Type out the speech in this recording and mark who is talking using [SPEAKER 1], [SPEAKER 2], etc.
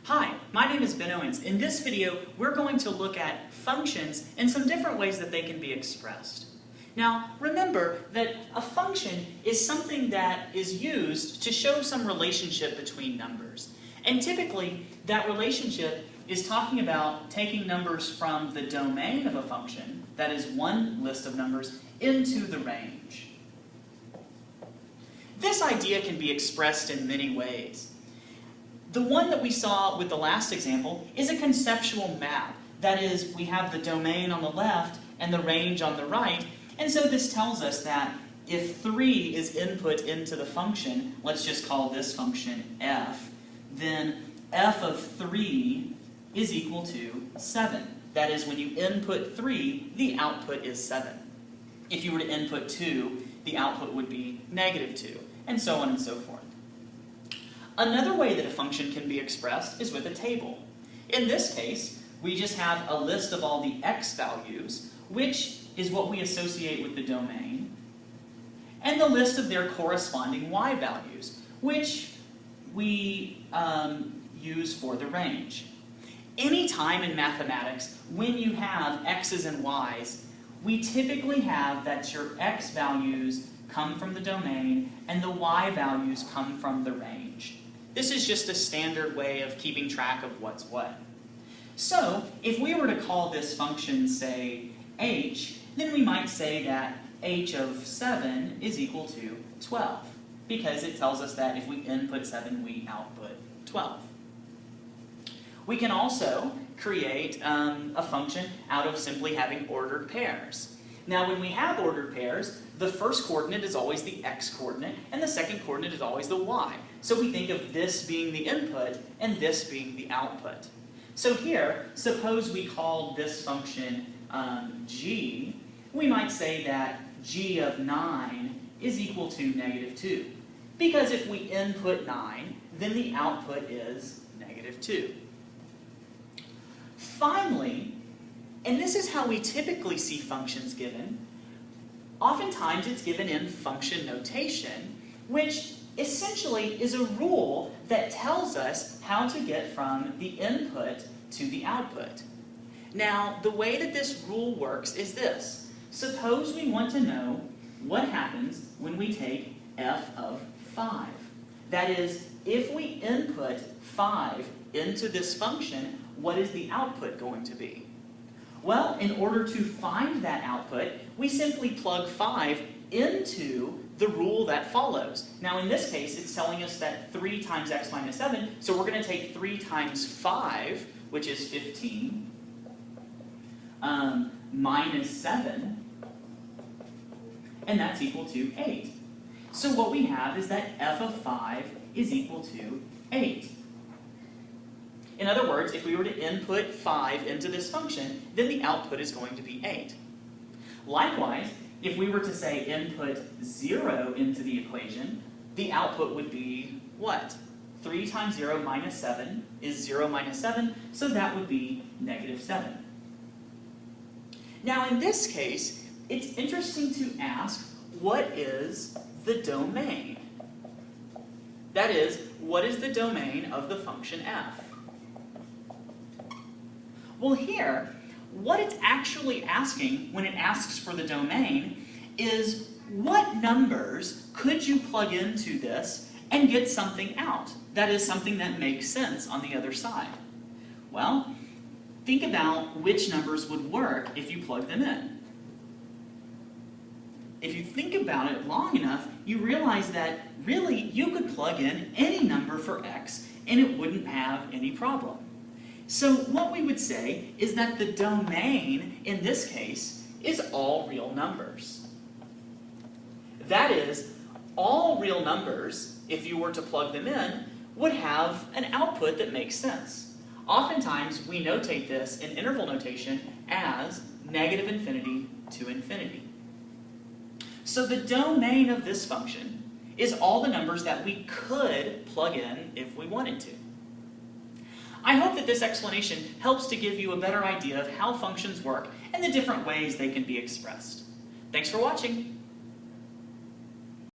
[SPEAKER 1] Hi, my name is Ben Owens. In this video, we're going to look at functions and some different ways that they can be expressed. Now, remember that a function is something that is used to show some relationship between numbers. And typically, that relationship is talking about taking numbers from the domain of a function, that is one list of numbers, into the range. This idea can be expressed in many ways. The one that we saw with the last example is a conceptual map. That is, we have the domain on the left and the range on the right, and so this tells us that if 3 is input into the function, let's just call this function f, then f of 3 is equal to 7. That is, when you input 3, the output is 7. If you were to input 2, the output would be -2, and so on and so forth. Another way that a function can be expressed is with a table. In this case, we just have a list of all the x values, which is what we associate with the domain, and the list of their corresponding y values, which we use for the range. Anytime in mathematics, when you have x's and y's, we typically have that your x values come from the domain and the y values come from the range. This is just a standard way of keeping track of what's what. So, if we were to call this function, say, h, then we might say that h of 7 is equal to 12, because it tells us that if we input 7, we output 12. We can also create a function out of simply having ordered pairs. Now, when we have ordered pairs, the first coordinate is always the x-coordinate, and the second coordinate is always the y. So we think of this being the input, and this being the output. So here, suppose we called this function g, we might say that g of 9 is equal to -2. Because if we input 9, then the output is -2. Finally, and this is how we typically see functions given, oftentimes it's given in function notation, which essentially is a rule that tells us how to get from the input to the output. Now, the way that this rule works is this. Suppose we want to know what happens when we take f of 5. That is, if we input 5 into this function, what is the output going to be? Well, in order to find that output, we simply plug 5 into the rule that follows. Now, in this case, it's telling us that 3 times x minus 7, so we're going to take 3 times 5, which is 15, minus 7, and that's equal to 8. So what we have is that f of 5 is equal to 8. In other words, if we were to input 5 into this function, then the output is going to be 8. Likewise, if we were to say input 0 into the equation, the output would be what? 3 times 0 minus 7 is 0 minus 7, so that would be -7. Now in this case, it's interesting to ask, what is the domain? That is, what is the domain of the function f? Well, here, what it's actually asking when it asks for the domain is, what numbers could you plug into this and get something out? That is, something that makes sense on the other side. Well, think about which numbers would work if you plug them in. If you think about it long enough, you realize that really you could plug in any number for x and it wouldn't have any problem. So what we would say is that the domain, in this case, is all real numbers. That is, all real numbers, if you were to plug them in, would have an output that makes sense. Oftentimes, we notate this in interval notation as -∞ to infinity. So the domain of this function is all the numbers that we could plug in if we wanted to. I hope that this explanation helps to give you a better idea of how functions work and the different ways they can be expressed. Thanks for watching.